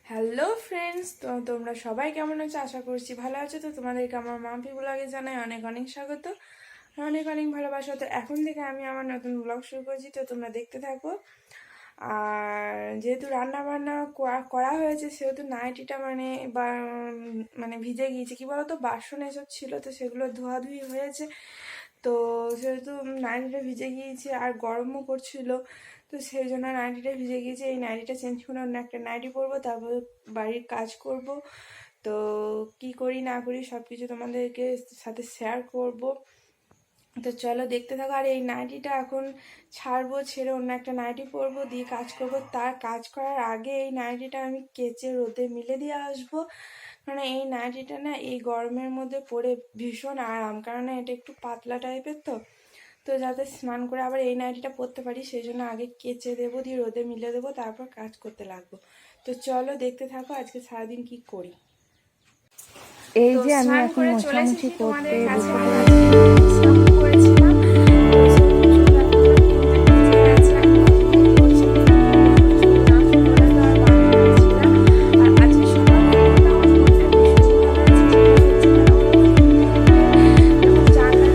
Hello friends, তো তোমরা সবাই কেমন আছো? আশা করছি ভালো আছো। তো তোমাদেরকে আমার মাম্পি ব্লগে জানাই অনেক অনেক স্বাগত, অনেক অনেক ভালোবাসা। তো এখন থেকে আমি আমার নতুন ব্লগ শুরু করছি, তো তোমরা দেখতে থাকো। আর যেহেতু রান্না বান্না করা হয়েছে, সেহেতু নাইটিটা মানে ভিজে গিয়েছে। কি বলতো, বাসন এসব ছিল, তো সেগুলো ধোয়াধুয়ি হয়েছে। তো সেহেতু নাইটিটা ভিজে গিয়েছে আর গরমও করছিল, তো সেই জন্য নাইটিটা ভিজে গিয়েছে। এই নাইটিটা চেঞ্জ করে অন্য একটা নাইটি পরবো, তারপর বাড়ির কাজ করব। তো কি করি না করি সব কিছু তোমাদেরকে সাথে শেয়ার করব। তো চলো দেখতে থাকো। আর এই নাইটিটা এখন ছাড়বো, ছেড়ে অন্য একটা নাইটি পরবো, দিয়ে কাজ করব। তার কাজ করার আগে এই নাইটিটা আমি কেচে রোদে মিলে দিয়ে আসবো। মানে এই নাইটিটা না এই গরমের মধ্যে পরে ভীষণ আরাম, কারণ এটা একটু পাতলা টাইপের। তো তো যাতে স্নান করে আবার এই নাইটিটা পরতে পারি, সেই জন্য আগে কেচে দেবো, দিয়ে রোদে মিলে দেবো, তারপর কাজ করতে লাগবো। তো চলো দেখতে থাকো আজকে সারাদিন কি করি। এই তো যে আমি স্নান এখন করে চলে মোছামুছি এসেছি করতে তোমাদের কাছে। বসে আর পড়েছি। আজকে স্নান করেছিলাম, তো সেহেতু চুল এখনো কিন্তু ভিজে গেছে। তো স্নান করে তো আর বার করছি না। আর আজকে সকালবেলা কিন্তু আমার মনটা ভীষণ ভালো আছে। সেটা হচ্ছে কেন,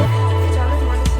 যখন জানলার বাইরে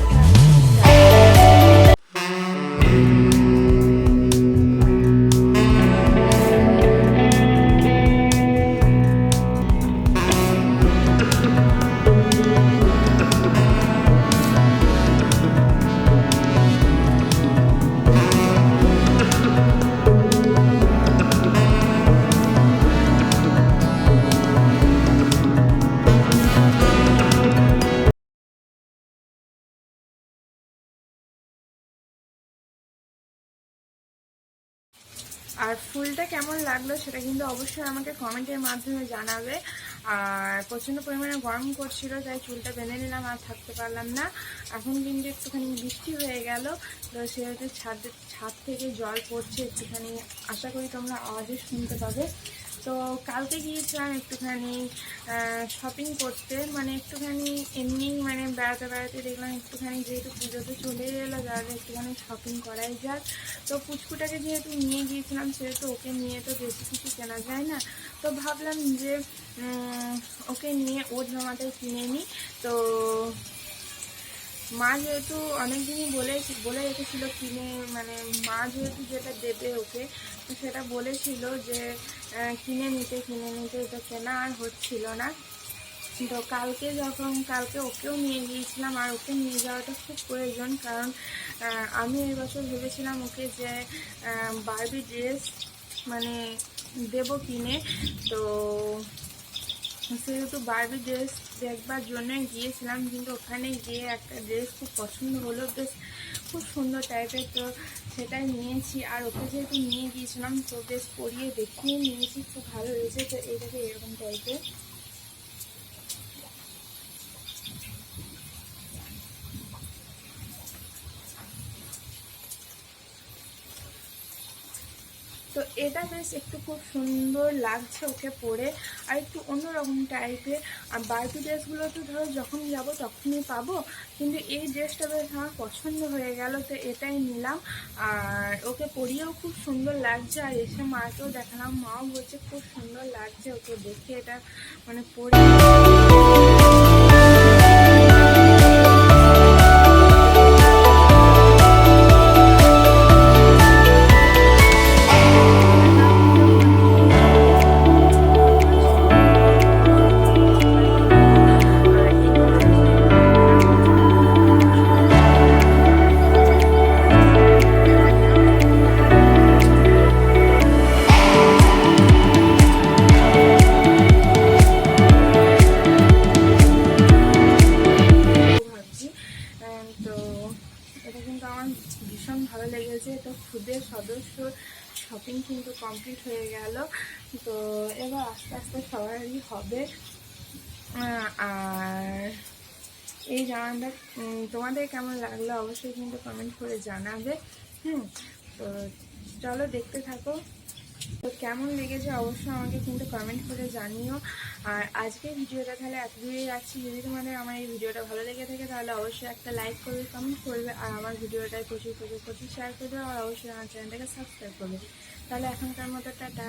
আর ফুলটা কেমন লাগলো সেটা কিন্তু অবশ্যই আমাকে কমেন্টের মাধ্যমে জানাবে। আর প্রচণ্ড পরিমাণে গরম করছিল, তাই চুলটা বেঁধে নিলাম, আর থাকতে পারলাম না। এখন কিন্তু একটুখানি বৃষ্টি হয়ে গেল, তো সেহেতু ছাদ থেকে জল পড়ছে একটুখানি, আশা করি তোমরা আওয়াজে শুনতে পাবে। তো কালকে গিয়েছিলাম একটুখানি শপিং করতে, মানে একটুখানি এমনি মানে বেড়াতে বেড়াতে দেখলাম একটুখানি, যেহেতু পুজোতে চলে এলো, যারা একটুখানি শপিং করাই যাক। তো পুচকুটাকে যেহেতু নিয়ে গিয়েছিলাম, সেহেতু ওকে নিয়ে তো বেশি কিছু কেনা যায় না। তো ভাবলাম যে ওকে নিয়ে ওর জামাটাই কিনে নিই। তো মা যেহেতু অনেকদিনই বলে রেখেছিল কিনে, মানে মা যেহেতু যেটা দেবে ওকে, তো সেটা বলেছিল যে কিনে নিতে, তো কেনা আর হচ্ছিল না। তো কালকে ওকেও নিয়ে গিয়েছিলাম, আর ওকে নিয়ে যাওয়াটা খুব প্রয়োজন, কারণ আমি এই বছর ভেবেছিলাম ওকে যে বারবি ড্রেস মানে দেবো কিনে। তো সেহেতু বারবি ড্রেস দেখবার জন্য গিয়েছিলাম, কিন্তু ওখানে গিয়ে একটা ড্রেস খুব পছন্দ হলো, বেশ খুব সুন্দর টাইপের। তো সেটাই নিয়েছি, আর ওকে যেহেতু নিয়ে গিয়েছিলাম, তো বেশ পরিয়ে দেখিয়ে নিয়েছি, খুব ভালো হয়েছে। তো এইটাকে এরকম টাইপের। তো এটা বেশ একটু খুব সুন্দর লাগছে ওকে পরে, আর একটু অন্যরকম টাইপের। আর বাড়তি ড্রেসগুলো তো ধরো যখন যাব তখনই পাবো, কিন্তু এই ড্রেসটা বেশ আমার পছন্দ হয়ে গেল, তো এটাই নিলাম। আর ওকে পরিয়েও খুব সুন্দর লাগছে, আর এসে মাকেও দেখালাম, মাও বলছে খুব সুন্দর লাগছে ওকে দেখে, এটা মানে পরে। ভাবছি। তো এটা কিন্তু আমার ভীষণ ভালো লেগেছে। তো খুদের সদস্য শপিং কিন্তু কমপ্লিট হয়ে গেল। তো এবার আস্তে আস্তে সবারই হবে। আর এই জামাটা তোমাদের কেমন লাগলো অবশ্যই কিন্তু কমেন্ট করে জানাবে। তো চলো দেখতে থাকো। তো কেমন লেগেছে অবশ্যই আমাকে কিন্তু কমেন্ট করে জানিও। আর আজকের ভিডিওটা তাহলে এতদূরেই রাখছি। যদি তোমাদের আমার এই ভিডিওটা ভালো লেগে থাকে তাহলে অবশ্যই একটা লাইক করবে, কমেন্ট করবে, আর আমার ভিডিওটায় প্রচুর প্রচুর প্রচুর শেয়ার করবে, আর অবশ্যই আমার চ্যানেলটাকে সাবস্ক্রাইব করবে। তাহলে এখনকার মতো টাটা।